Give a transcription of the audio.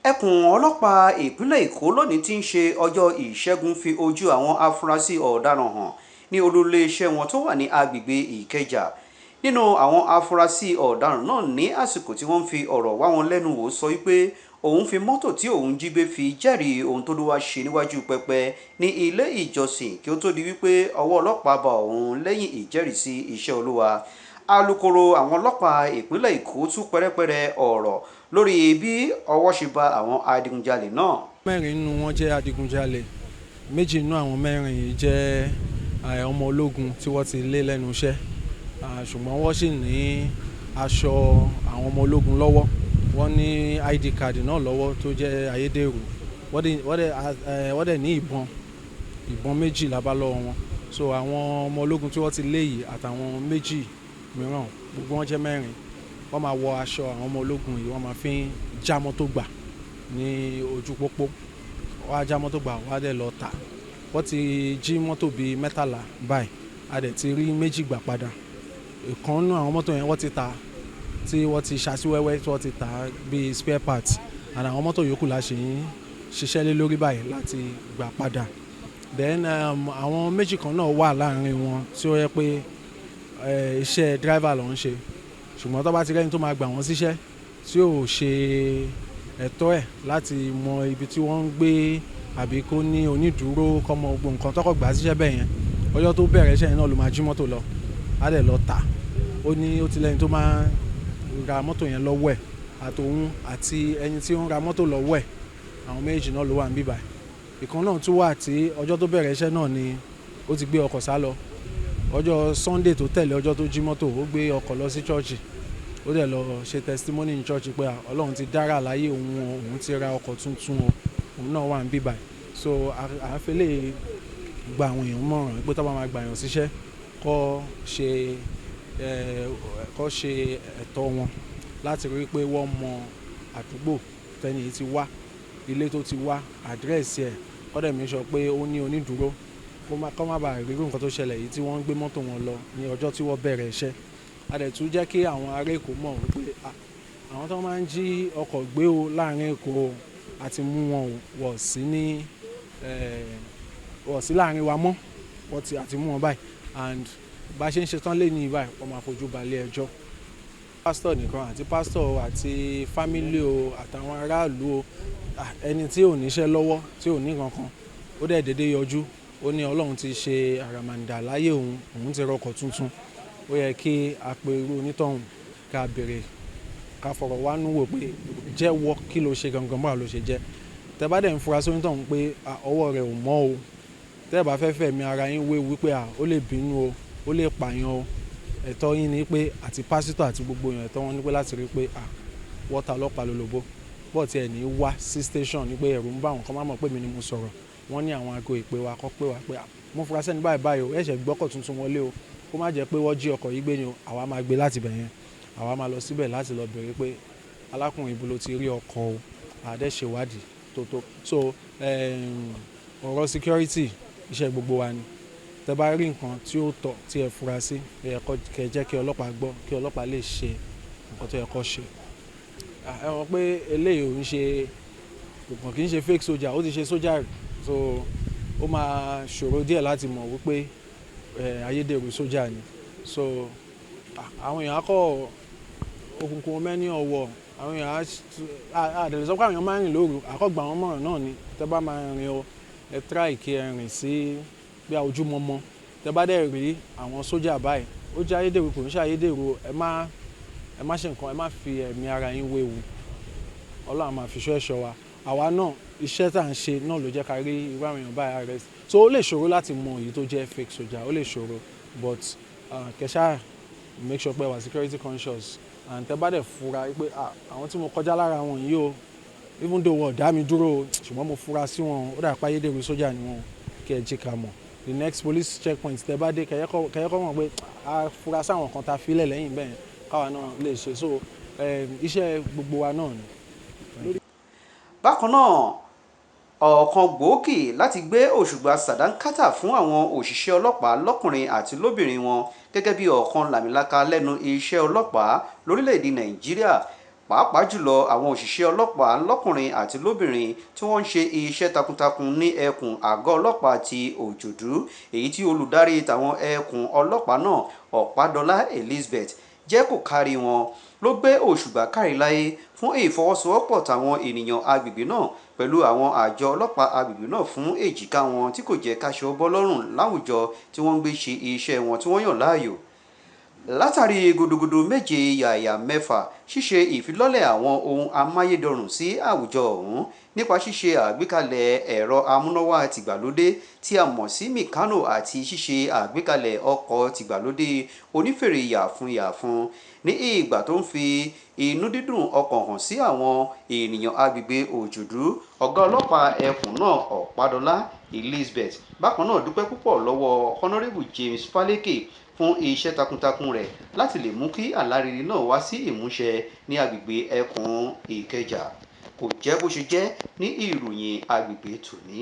Ẹkùn ọlọ́pàá ìpínlẹ̀ Èkó lónìí tí ń ṣe ọjọ́ Ìṣẹ́gun fi ojú àwọn afurasí ọ̀daràn hàn ní olú-iléeṣẹ́ wọn tó wà ní agbègbè Ìkẹjà. Nínú àwọn afurasí ọ̀daràn náà ní àsìkò tí wọ́n fi ọ̀rọ̀ wá wọn lẹ́nu wò sọ wípé òun fi mọ́tò tí òun jí gbé fi jẹ́rìí ohun t'Olúwa ṣe níwájú pẹpẹ ní ilé ìjọsìn kí ó tó di wípé ọwọ́ ọlọ́pàá bá òun lẹ́yìn ìjẹ́rìísí iṣẹ́ Olúwa. Alukoro àwọn ọlọ́pàá ìpínlẹ̀ Èkó tú pẹ́rẹ́pẹ́rẹ ọ̀rọ̀ lórí bí ọwọ́ ṣe bá àwọn adigunjalè náà. Mẹ́rin nínú wọn jẹ́ adigunjalè, méjì nínú àwọn mẹ́rin yìí jẹ́ ọmọ ológun tí wọ́n ti lé lẹ́nu iṣẹ́, ṣùgbọ́n wọ́n sì ní aṣọ àwọn ọmọ ológun lọ́wọ́, wọ́n ní ID card náà lọ́wọ́ tó jẹ́ ayédèrú, wọ́n dẹ̀ ní ìbọn méjì lábá lọ́wọ́ wọn. So àwọn ọmọ ológun tí wọ́n ti lé yìí àtàwọn méjì mìíràn gbogbo wọn jẹ́ mẹ́rin, wọ́n máa wọ aṣọ àwọn ọmọ ológun yìí, wọ́n máa fi ń já mọ́tò gbà ní ojú pópó, wọ́n á já mọ́tò gbà, wọ́n á dẹ̀ lọ tà. Wọ́n ti jí mọ́tò bíi 13 báyìí, a dẹ̀ ti rí méjì gbà padà. Ìkan nínú àwọn mọ́tò yẹn wọ́n ti tà, tí wọ́n ti ṣàṣì wẹ́wẹ́ tí wọ́n ti tà bíi spare parts, and àwọn mọ́tò yòókù la ṣe ń ṣiṣẹ́ lé lórí báyìí láti gbà padà. Then àwọn méjì kan náà wà láàrin wọn tí ó yẹ pé iṣẹ́ driver ló ń ṣe, ṣùgbọ́n tó bá ti rẹ́ni tó máa gbà wọ́n síṣẹ́ tí ò ṣe ẹ̀tọ́ ẹ̀ láti mọ ibi tí wọ́n ń gbé àbí kó ní onídùúró kọ́ mọ gbogbo nǹkan tọ́kọ̀ gbà síṣẹ́ bẹ́ẹ̀ yẹn, ọjọ́ tó bẹ̀rẹ̀ iṣẹ́ yẹn náà ló máa jí mọ́tò lọ, á dẹ̀ lọ tà. Ó ti lẹ́ni tó máa ra mọ́tò yẹn lọ́wọ́ ẹ̀, àtòun àti ẹni tí ó ń ra mọ́tò lọ́wọ́ ẹ̀, àwọn méjì náà ló wà níbí báyìí. Ìkan náà tún wà tí ọjọ́ tó bẹ̀rẹ̀ iṣẹ́ náà ni ó ti gbé ọkọ̀ sá lọ. Ọjọ́ Sunday tó tẹ̀lé ọjọ́ tó jí mọ́tò, ó gbé ọkọ̀ lọ sí chọ́ọ̀chì, ó dẹ̀ lọ ṣe testimony ní church pé Ọlọ́run ti dára láyé òun ti ra ọkọ̀ tuntun, òun náà wà níbí báyìí. So à ń fẹ́ lè gba àwọn èèyàn mọ̀ràn pé tó bá máa gbà yàn síṣẹ́ kó ṣe ẹ̀tọ́ wọn láti rí pé wọ́n mọ àdúgbò tẹ́ni yìí ti wá, ilé tó ti wá, àdírẹ́sì ẹ̀, kó dẹ̀ make sure pé ó ní onídùúró, kó má bàa rí nǹkan tó ṣẹlẹ̀ yìí tí wọ́n ń gbé mọ́tò wọn lọ ní ọjọ́ tí wọ́n bẹ̀rẹ̀ iṣẹ́. A dẹ̀ tún jẹ́ kí àwọn ará Èkó mọ̀ wípé àwọn tó máa ń jí ọkọ̀ gbé o láàrin Èkó àti mú wọn wọ̀ sí láàrin wa mọ́, àti mú wọn báyìí, and bá ṣe ń ṣe tán lé ní báyìí wọ́n máa fojú balẹ̀ ẹjọ́. Pásítọ̀ nìkan àti pásítọ̀ àti fámílì o àtàwọn aráàlú o, ẹni tí ò níṣẹ́ lọ́wọ́ tí ò ní kankan ó dẹ̀ dédé yọjú, ó ní Ọlọ́run ti ṣe àràmàǹdà láyé òun ti rọkọ̀ tuntun, ó yẹ kí a pe irú onítọ̀hún ká béèrè, ká fọ̀rọ̀ wánú wò pé jẹ́wọ́ kí ló ṣe gangan, báwo ló ṣe jẹ́. Tẹ́ bá dẹ̀ ń fura sí onítọ̀hún pé ọwọ́ rẹ̀ ò mọ́ o, tẹ́ bá fẹ́ fẹ̀mí ara yín wéwu wípé ó lè bínú o, ó lè pààyàn o, ẹ̀tọ́ yín ni pé àti pásítọ̀ àti gbogbo èèyàn ẹ̀tọ́ wọn ni pé láti rí pé wọ́n ta ọlọ́pàá lólobó, bọ́ọ̀ tí ẹ̀ ní wá sí station ní pé ẹ̀rù ń bá wọn kọ́ má mọ̀ pé mi ni mo sọ̀rọ̀, wọ́n ní àwọn aago ìpè wa kọ́ pé wa pé mo fura sẹ́ni báyìí o, ẹ̀ṣẹ̀ gbọ́kọ̀ tuntun wọlé o, kó má jẹ́ pé wọ́n jí ọkọ̀ yìí gbé ni o, àwa máa gbé láti bẹ̀ yẹn, àwa máa lọ síbẹ̀ láti lọ bẹ̀rẹ̀ pé alákùnrin ibo ló ti rí ọkọ̀ o, àdẹ́ṣèwádìí tó. So ọ̀rọ̀ security iṣẹ́ gbogbo wa ni. Tẹ́ bá rí nǹkan tí ó tọ́ tí ẹ fura sí, kẹ́ jẹ́ kí ọlọ́pàá gbọ́, kí ọlọ́pàá lè ṣe nǹkan tó yẹ kó ṣe. Ẹ mọ̀ pé eléyìí ò ń ṣe kò kì í ṣe fake soldier, ó ti ṣe soldier rí, so ó máa ṣòro díẹ̀ láti mọ̀ wípé ayédèrú soldier ni. So àwọn èèyàn akọ òkùnkùn mẹ́ni ọ̀wọ̀, àwọn èèyàn àdẹ̀lẹ̀ sọ pé àwọn èèyàn máa ń rìn lóru, àkọ́gbà wọn mọ̀ràn náà ni tẹ́ bá máa rìn o, ẹ try kí ẹ rìn sí bí ojúmọmọ. Tẹ́ bá dẹ̀ rí àwọn soldier báyìí, ó jẹ́ ayédèrú kò ń ṣe ayédèrú, ẹ má ṣe nǹkan, ẹ má fi ẹ̀mí ara yín wéwu, Ọlọ́run máa fi ṣọ́ ẹ̀ṣọ́ wa. Àwa náà iṣẹ́ tá à ń ṣe náà ló jẹ́ ká rí irú àwọn èèyàn báyìí arrest. So ó lè ṣòro láti mọ èyí tó jẹ́ fake soldier, ó lè ṣòro, but kẹ́ṣà make sure pé wà security conscious, and tẹ́ bá dẹ̀ fura pé àwọn tí mo kọjá lára wọn yìí o, even though wọ́n dá mi dúró o, ṣùgbọ́n mo fura sí wọn, ó dà pé ayédèrú soldier ni wọn, kí ẹ jí ká mọ̀. The next police checkpoint tẹ́ bá dé kẹ́yẹ́kọ́ mọ̀ pé a fura sáwọn kan ta fílẹ̀ lẹ́yìn bẹ́ẹ̀ káwa náà lè ṣe. So iṣẹ́ gbogbo wa náà ni. Bákan náà, ọ̀kan gbòógì láti gbé òṣùgbà sàdánkátà fún àwọn òṣìṣẹ́ ọlọ́pàá lọ́kùnrin àti lóbìnrin wọn gẹ́gẹ́ bí ọ̀kan làmìlaka lẹ́nu iṣẹ́ ọlọ́pàá lórílẹ̀‐èdè Nàìjíríà, pàápàá jùlọ àwọn òṣìṣẹ́ ọlọ́pàá lọ́kùnrin àti lóbìnrin tí wọ́n ń ṣe iṣẹ́ takuntakun ní ẹkùn àgọ́ ọlọ́pàá ti Òjòdú, èyí tí olùdarí tàwọn ẹkùn ọlọ́pàá náà Ọ̀pádọlá Elizabeth jẹ́ kó kárí wọn ló gbé òṣùbà kárí láyé fún ìfọwọ́sowọ́pọ̀ tàwọn ènìyàn agbègbè náà pẹ̀lú àwọn àjọ ọlọ́pàá agbègbè náà fún èjìká wọn tí kò jẹ́ káṣọ bọ́ lọ́rùn láwùjọ tí wọ́n ń gbé ṣe iṣẹ́ wọn tí wọ́n yàn láàyò. Látàrí gudugudu méje yàyà mẹ́fà ṣíṣe ìfilọ́lẹ̀ àwọn ohun amáyédọrùn sí àwùjọ ọ̀hún nípa ṣíṣe àgbékalẹ̀ ẹ̀rọ amúnáwá tìgbàlódé tí a mọ̀ sí Mìkánò àti ṣíṣe àgbékalẹ̀ ọkọ̀ tìgbàlódé onífèrè yàfun ní ìgbà tó ń fi inú dídùn ọkàn hàn sí àwọn ènìyàn agbègbè Òjòdú. Ọ̀gá ọlọ́pàá ẹkùn náà Ọ̀pádọlá Elizabeth bákan náà dúpẹ́ púpọ̀ lọ́wọ́ Honourable James Faleke fún iṣẹ́ takuntakun rẹ̀ láti lè mú kí àlá rere náà wá sí ìmúṣẹ ní agbègbè ẹkùn Ìkẹjà. Kò jẹ́ bó ṣe jẹ́ ní ìròyìn agbègbè tòní.